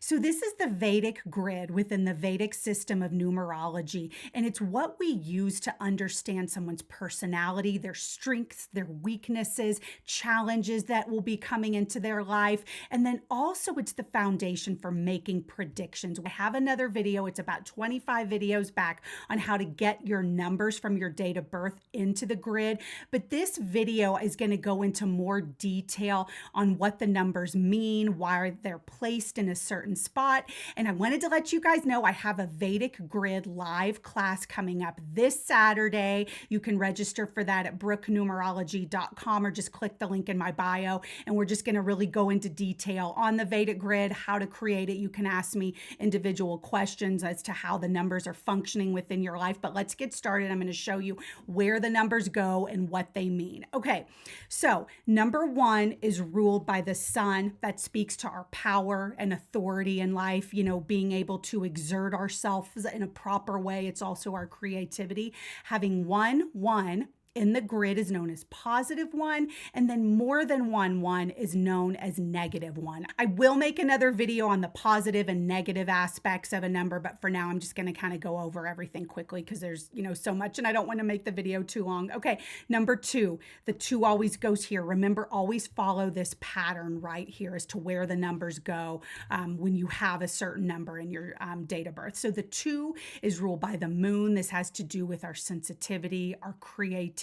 So this is the Vedic grid within the Vedic system of numerology, and it's what we use to understand someone's personality, their strengths, their weaknesses, challenges that will be coming into their life, and then also it's the foundation for making predictions. I have another video, it's about 25 videos back on how to get your numbers from your date of birth into the grid, but this video is going to go into more detail on what the numbers mean, why they're placed in a certain spot. And I wanted to let you guys know I have a Vedic Grid live class coming up this Saturday. You can register for that at brooknumerology.com or just click the link in my bio. And we're just going to really go into detail on the Vedic Grid, how to create it. You can ask me individual questions as to how the numbers are functioning within your life. But let's get started. I'm going to show you where the numbers go and what they mean. Okay, so number one is ruled by the sun. That speaks to our power and authority in life, being able to exert ourselves in a proper way. It's also our creativity. Having one in the grid is known as positive one, and then more than one is known as negative one. I will make another video on the positive and negative aspects of a number, but for now I'm just going to kind of go over everything quickly because there's so much and I don't want to make the video too long. Okay, number two, the two always goes here. Remember, always follow this pattern right here as to where the numbers go when you have a certain number in your date of birth. So the two is ruled by the moon. This has to do with our sensitivity, our creativity,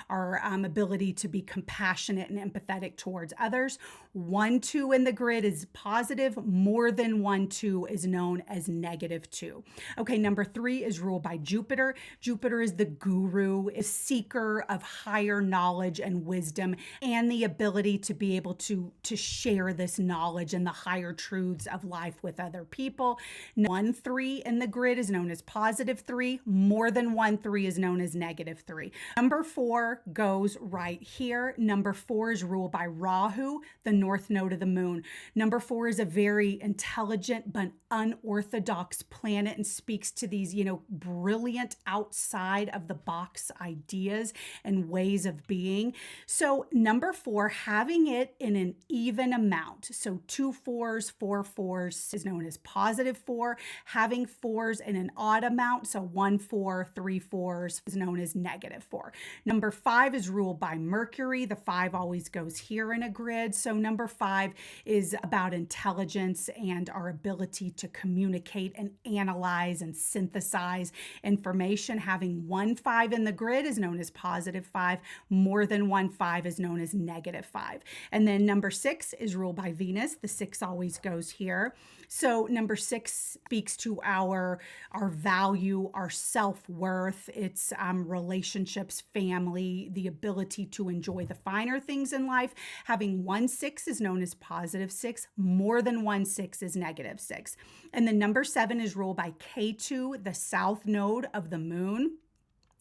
our ability to be compassionate and empathetic towards others. 1-2 in the grid is positive. More than 1-2 is known as -2. Okay, number three is ruled by Jupiter. Jupiter is the guru, a seeker of higher knowledge and wisdom, and the ability to be able to share this knowledge and the higher truths of life with other people. 1-3 in the grid is known as +3. More than 1-3 is known as -3. Number four goes right here. Number four is ruled by Rahu, the north node of the moon. Number four is a very intelligent but unorthodox planet and speaks to these, brilliant outside of the box ideas and ways of being. So number four, having it in an even amount. So 2 4s, 4 4s is known as +4. Having fours in an odd amount, so 1 4, 3 4s is known as -4. Number five is ruled by Mercury. The 5 always goes here in a grid. So number 5 is about intelligence and our ability to communicate and analyze and synthesize information. Having 1-5 in the grid is known as +5. More than 1-5 is known as -5. And then number 6 is ruled by Venus. The 6 always goes here. So number 6 speaks to our value, our self-worth. It's relationships, family, the ability to enjoy the finer things in life. Having 1-6 is known as +6. More than 1-6 is -6. And then number 7 is ruled by K2, the south node of the moon.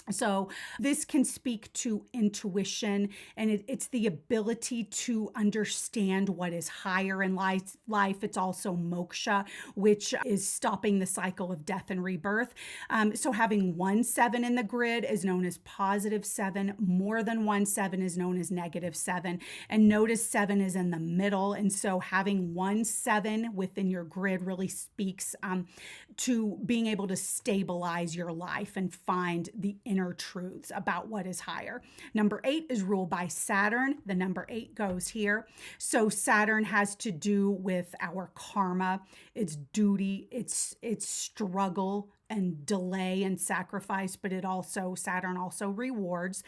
So this can speak to intuition, and it's the ability to understand what is higher in life. It's also moksha, which is stopping the cycle of death and rebirth. So having 1-7 in the grid is known as +7. More than 1-7 is known as -7. And notice 7 is in the middle. And so having 1-7 within your grid really speaks to being able to stabilize your life and find the inner truths about what is higher. Number 8 is ruled by Saturn. The number 8 goes here. So Saturn has to do with our karma, its duty, its struggle and delay and sacrifice, but Saturn also rewards.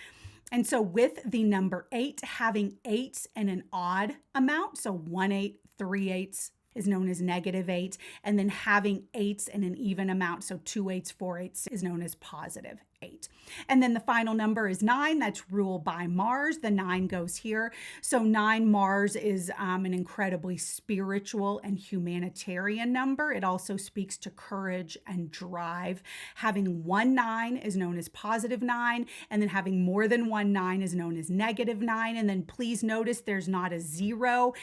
And so with the number 8, having 8s in an odd amount, so 1-8, 3-8 is known as -8, and then having 8s in an even amount, so 2-8s, 4-8s is known as +8. And then the final number is 9. That's ruled by Mars. The 9 goes here. So 9, Mars is an incredibly spiritual and humanitarian number. It also speaks to courage and drive. Having 1-9 is known as +9, and then having more than 1-9 is known as -9. And then please notice there's not a 0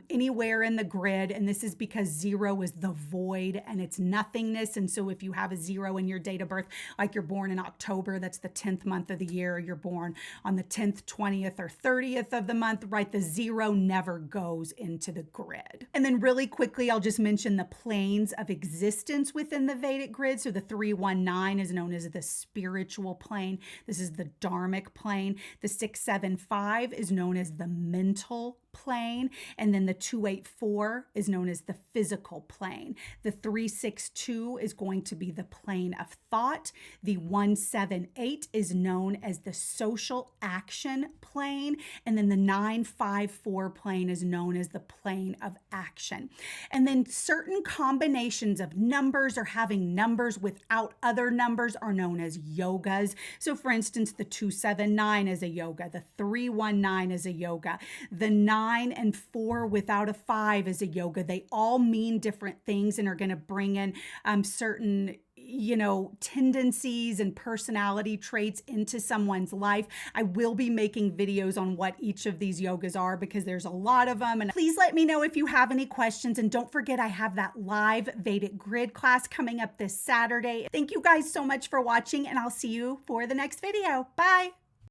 anywhere in the grid, and this is because 0 is the void and it's nothingness. And so if you have a 0 in your date of birth, like you're born in October October, that's the 10th month of the year. You're born on the 10th, 20th, or 30th of the month, right? The 0 never goes into the grid. And then really quickly, I'll just mention the planes of existence within the Vedic grid. So the 319 is known as the spiritual plane. This is the dharmic plane. The 675 is known as the mental plane, and then the 284 is known as the physical plane. The 362 is going to be the plane of thought. The 178 is known as the social action plane, and then the 954 plane is known as the plane of action. And then certain combinations of numbers or having numbers without other numbers are known as yogas. So for instance, the 279 is a yoga, the 319 is a yoga, the 9 and 4 without a 5 is a yoga. They all mean different things and are going to bring in certain tendencies and personality traits into someone's life. I will be making videos on what each of these yogas are because there's a lot of them. And please let me know if you have any questions. And don't forget, I have that live Vedic grid class coming up this Saturday. Thank you guys so much for watching, and I'll see you for the next video. Bye.